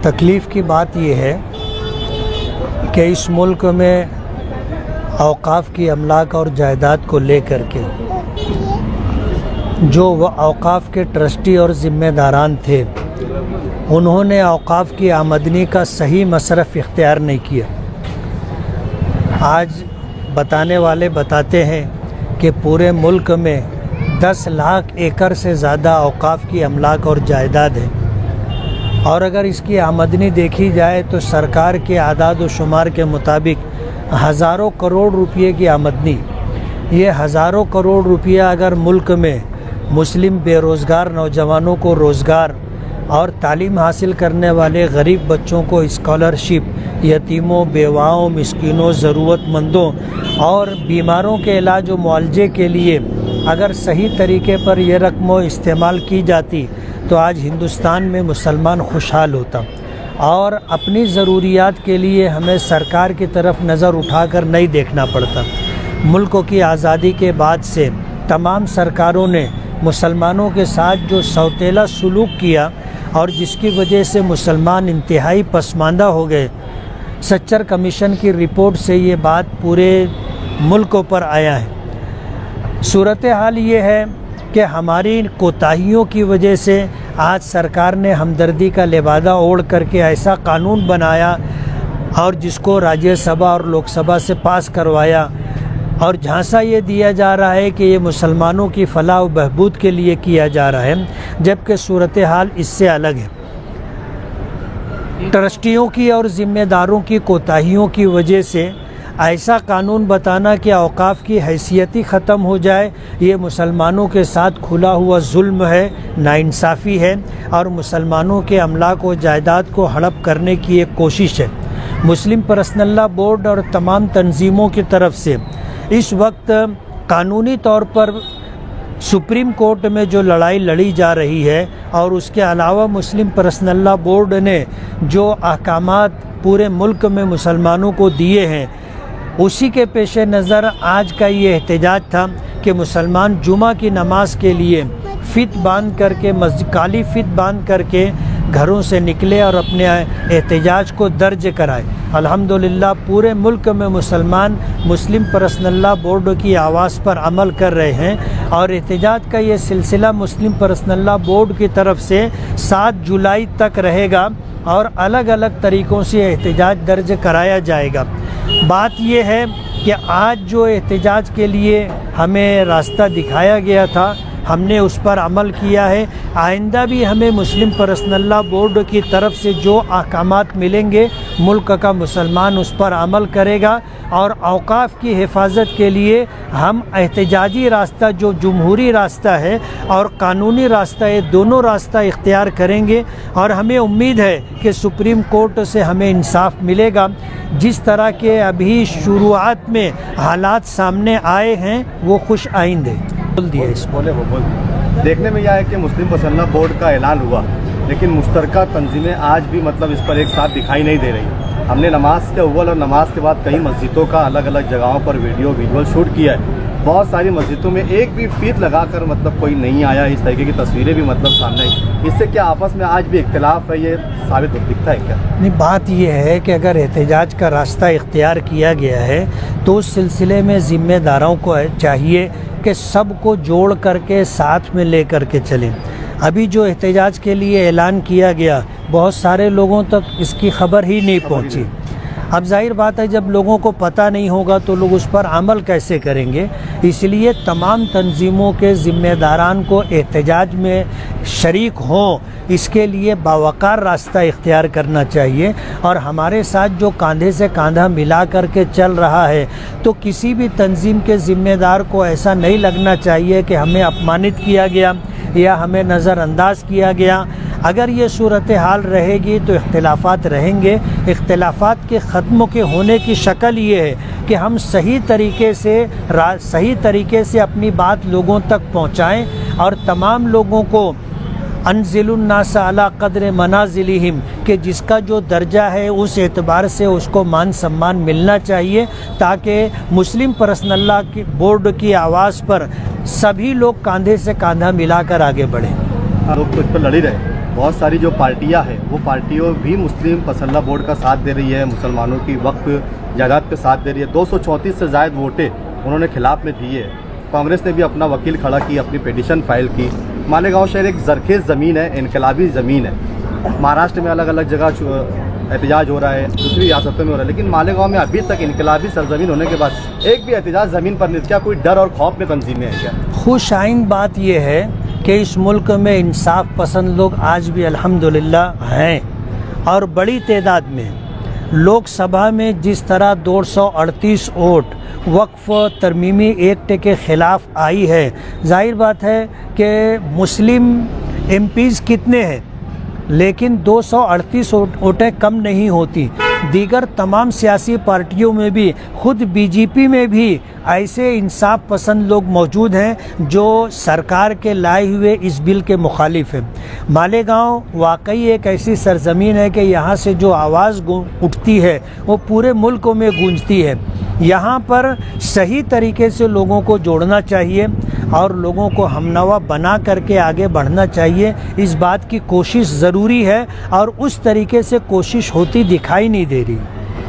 तकलीफ़ की बात यह है कि इस मुल्क में औक़ाफ़ की अमलाक और जायदाद को लेकर के जो औक़ाफ़ के ट्रस्टी और ज़िम्मेदारान थे, उन्होंने औक़ाफ़ की आमदनी का सही मसरफ़ इख्तियार नहीं किया। आज बताने वाले बताते हैं कि पूरे मुल्क में 10 लाख एकड़ से ज़्यादा औक़ाफ़ की अमलाक और जायदाद है, और अगर इसकी आमदनी देखी जाए तो सरकार के आदाद व शुमार के मुताबिक हज़ारों करोड़ रुपये की आमदनी। ये हज़ारों करोड़ रुपया अगर मुल्क में मुस्लिम बेरोज़गार नौजवानों को रोज़गार और तालीम हासिल करने वाले गरीब बच्चों को स्कॉलरशिप, यतीमों, बेवाओं, मिस्कीनों, ज़रूरतमंदों और बीमारों के इलाज व मुआवजे के लिए अगर सही तरीके पर यह रकम इस्तेमाल की जाती तो आज हिंदुस्तान में मुसलमान खुशहाल होता। और अपनी ज़रूरियात के लिए हमें सरकार की तरफ नज़र उठाकर नहीं देखना पड़ता। मुल्क की आज़ादी के बाद से तमाम सरकारों ने मुसलमानों के साथ जो सौतेला सलूक किया और जिसकी वजह से मुसलमान इंतहाई पसमानदा हो गए, सच्चर कमीशन की रिपोर्ट से ये बात पूरे मुल्क पर आया है। सूरत हाल ये है कि हमारी कोताहियों की वजह से आज सरकार ने हमदर्दी का लिबादा ओढ़ करके ऐसा कानून बनाया और जिसको राज्यसभा और लोकसभा से पास करवाया, और झांसा ये दिया जा रहा है कि ये मुसलमानों की फलाह व बहबूद के लिए किया जा रहा है, जबकि सूरत हाल इससे अलग है। ट्रस्टियों की और ज़िम्मेदारों की कोताहियों की वजह से ऐसा कानून बताना कि औक़ाफ़ की हैसियत ही ख़त्म हो जाए, ये मुसलमानों के साथ खुला हुआ जुल्म है, नाइंसाफ़ी है और मुसलमानों के अमलाक व जायदाद को हड़प करने की एक कोशिश है। मुस्लिम पर्सनल लॉ बोर्ड और तमाम तंजीमों की तरफ से इस वक्त कानूनी तौर पर सुप्रीम कोर्ट में जो लड़ाई लड़ी जा रही है, और उसके अलावा मुस्लिम पर्सनल लॉ बोर्ड ने जो अहकामात पूरे मुल्क में मुसलमानों को दिए हैं, उसी के पेश नज़र आज का ये एहतजाज था कि मुसलमान जुमा की नमाज के लिए फ़ित बांध करके काली फ़ित बांध करके घरों से निकले और अपने एहतजाज को दर्ज कराए। अल्हम्दुलिल्लाह पूरे मुल्क में मुसलमान मुस्लिम पर्सनल लॉ बोर्ड की आवाज़ पर अमल कर रहे हैं, और एहतजाज का ये सिलसिला मुस्लिम पर्सनल लॉ बोर्ड की तरफ से 7 जुलाई तक रहेगा और अलग अलग तरीक़ों से एहतजाज दर्ज कराया जाएगा। बात यह है कि आज जो एहतजाज के लिए हमें रास्ता दिखाया गया था, हमने उस पर अमल किया है। आइंदा भी हमें मुस्लिम पर्सनल लॉ बोर्ड की तरफ से जो अहकामात मिलेंगे, मुल्क का मुसलमान उस पर अमल करेगा, और औक़ाफ़ की हिफाजत के लिए हम एहतजाजी रास्ता, जो जमहूरी रास्ता है और कानूनी रास्ता, ये दोनों रास्ता इख्तियार करेंगे। और हमें उम्मीद है कि सुप्रीम कोर्ट से हमें इंसाफ मिलेगा। जिस तरह के अभी शुरुआत में हालात सामने आए हैं वो खुश आइंद है। बोल देखने में यह है कि मुस्लिम पर्सनल लॉ बोर्ड का ऐलान हुआ, लेकिन मुश्तरका तंजीमें आज भी इस पर एक साथ दिखाई नहीं दे रही। हमने नमाज के अव्वल और नमाज के बाद कई मस्जिदों का अलग अलग जगहों पर विजुअल शूट किया है। बहुत सारी मस्जिदों में एक भी फ़ीत लगाकर कोई नहीं आया। इस तरीके की तस्वीरें भी सामने आई। इससे क्या आपस में आज भी इख्तिलाफ है, ये साबित दिखता है क्या? नहीं, बात यह है कि अगर एहतजाज का रास्ता इख्तियार किया गया है तो उस सिलसिले में ज़िम्मेदारों को चाहिए कि सबको जोड़ करके साथ में ले करके चलें। अभी जो एहतजाज के लिए ऐलान किया गया, बहुत सारे लोगों तक इसकी खबर ही नहीं पहुंची। अब जाहिर बात है, जब लोगों को पता नहीं होगा तो लोग उस पर अमल कैसे करेंगे। इसलिए तमाम तंजीमों के ज़िम्मेदारान को एहतजाज में शरीक हों, इसके लिए बावकार रास्ता इख्तियार करना चाहिए। और हमारे साथ जो कांधे से कांधा मिला करके चल रहा है, तो किसी भी तंजीम के ज़िम्मेदार को ऐसा नहीं लगना चाहिए कि हमें अपमानित किया गया या हमें नज़रअंदाज किया गया। अगर ये सूरत हाल रहेगी तो इख्तिलाफ़ात रहेंगे। इख्तिलाफ़ात के ख़त्म के होने की शक्ल ये है कि हम सही तरीके से अपनी बात लोगों तक पहुँचाएँ और तमाम लोगों को अनज़िलुन्नास अला क़द्र मनाज़िलिहिम कि जिसका जो दर्जा है उस एतबार से उसको मान सम्मान मिलना चाहिए, ताकि मुस्लिम पर्सनल लॉ की बोर्ड की आवाज़ पर सभी लोग कांधे से कांधा मिलाकर आगे बढ़ें। लोग तो इस पर लड़ ही रहे। बहुत सारी जो पार्टियां हैं वो पार्टियों भी मुस्लिम पसंदा बोर्ड का साथ दे रही है, मुसलमानों की वक्फ जायदाद पे साथ दे रही है। 234 से ज़ायद वोटें उन्होंने खिलाफ में दिए। कांग्रेस ने भी अपना वकील खड़ा की, अपनी पिटीशन फाइल की। मालेगांव शहर एक जरखेज़ ज़मीन है, इनकलाबी ज़मीन है। महाराष्ट्र में अलग अलग जगह एहतजाज हो रहा है, दूसरी रियासतों में हो रहा है, लेकिन मालेगांव में अभी तक इनकलाबी सरजमीन होने के बाद एक भी एहतजाज ज़मीन पर नहीं। क्या कोई डर और खौफ में तंजीमें हैं क्या? खुश आइन बात यह है कि इस मुल्क में इंसाफ पसंद लोग आज भी अल्हम्दुलिल्लाह हैं, और बड़ी तादाद में। लोकसभा में जिस तरह 238 वोट वक्फ तरमीमी एक्ट के ख़िलाफ़ आई है, जाहिर बात है कि मुस्लिम एमपीज़ कितने हैं, लेकिन 238 वोटें कम नहीं होती। दीगर तमाम सियासी पार्टियों में भी, खुद बीजेपी में भी ऐसे इंसाफ पसंद लोग मौजूद हैं जो सरकार के लाए हुए इस बिल के मुखालिफ हैं। मालेगांव वाकई एक ऐसी सरजमीन है कि यहाँ से जो आवाज़ उठती है वो पूरे मुल्क में गूंजती है। यहाँ पर सही तरीके से लोगों को जोड़ना चाहिए और लोगों को हमनवा बना करके आगे बढ़ना चाहिए। इस बात की कोशिश ज़रूरी है और उस तरीके से कोशिश होती दिखाई नहीं दे रही।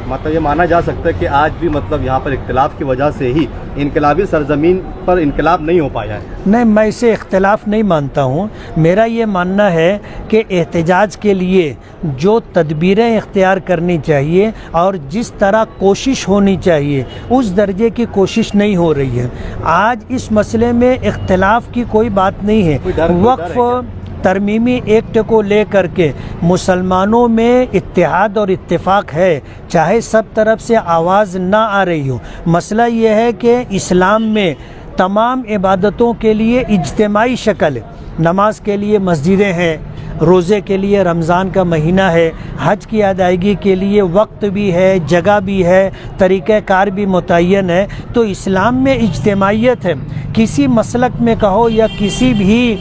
मतलब ये माना जा सकता है कि आज भी मतलब यहाँ पर इख्तिलाफ की वजह से ही इनकलाबी सरजमीन पर इनकलाब नहीं हो पाया है। नहीं, मैं इसे इख्तिलाफ नहीं मानता हूँ। मेरा ये मानना है कि एहतजाज के लिए जो तदबीरें इख्तियार करनी चाहिए और जिस तरह कोशिश होनी चाहिए उस दर्जे की कोशिश नहीं हो रही है। आज इस मसले में इख्तिलाफ की कोई बात नहीं है। वक्फ तरमीमी एक्ट को लेकर के मुसलमानों में इत्तेहाद और इत्तेफाक है, चाहे सब तरफ से आवाज़ ना आ रही हो। मसला ये है कि इस्लाम में तमाम इबादतों के लिए इज्तिमाई शक्ल है। नमाज के लिए मस्जिदें हैं, रोज़े के लिए रमज़ान का महीना है, हज की अदायगी के लिए वक्त भी है, जगह भी है, तरीक़ाकार भी मुतय्यन है। तो इस्लाम में इज्तिमाइयत है। किसी मसलक में कहो या किसी भी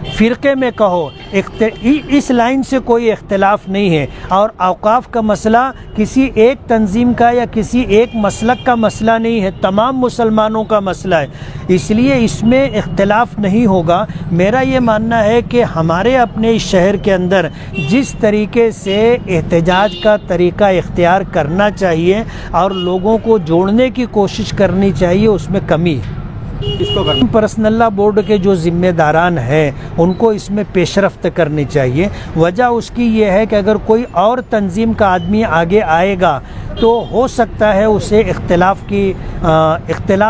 फ़िरक़े में कहो, इस लाइन से कोई इख्तिलाफ़ नहीं है। और औक़ाफ़ का मसला किसी एक तंजीम का या किसी एक मसलक का मसला नहीं है, तमाम मुसलमानों का मसला है, इसलिए इसमें इख्तिलाफ़ नहीं होगा। मेरा ये मानना है कि हमारे अपने इस शहर के अंदर जिस तरीके से एहतजाज का तरीक़ा इख्तियार करना चाहिए और लोगों को जोड़ने की कोशिश करनी चाहिए, उसमें कमी है। इसको करना पर्सनल लॉ बोर्ड के जो ज़िम्मेदारान हैं उनको इसमें पेशरफ्त करनी चाहिए। वजह उसकी ये है कि अगर कोई और तंजीम का आदमी आगे आएगा तो हो सकता है उसे इख्तिलाफ़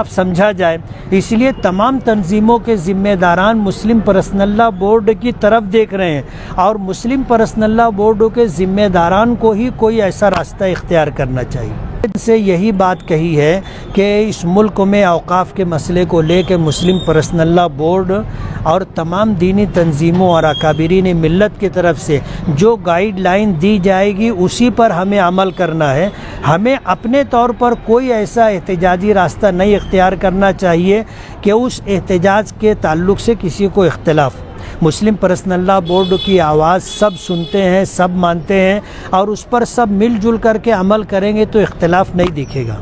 समझा जाए। इसलिए तमाम तंजीमों के ज़िम्मेदारान मुस्लिम पर्सनल लॉ बोर्ड की तरफ देख रहे हैं और मुस्लिम पर्सनल लॉ बोर्ड के ज़िम्मेदारान को ही कोई ऐसा रास्ता इख्तियार करना चाहिए। से यही बात कही है कि इस मुल्क में औक़ाफ़ के मसले को लेकर मुस्लिम पर्सनल लॉ बोर्ड और तमाम दीनी तंजीमों और अकाबिरीन मिल्लत की तरफ से जो गाइडलाइन दी जाएगी उसी पर हमें अमल करना है। हमें अपने तौर पर कोई ऐसा एहतजाजी रास्ता नहीं इख्तियार करना चाहिए कि उस एहतजाज के ताल्लुक़ से किसी को इख्तिलाफ़। मुस्लिम पर्सनल लॉ बोर्ड की आवाज़ सब सुनते हैं, सब मानते हैं और उस पर सब मिलजुल करके अमल करेंगे तो इख्तिलाफ़ नहीं दिखेगा।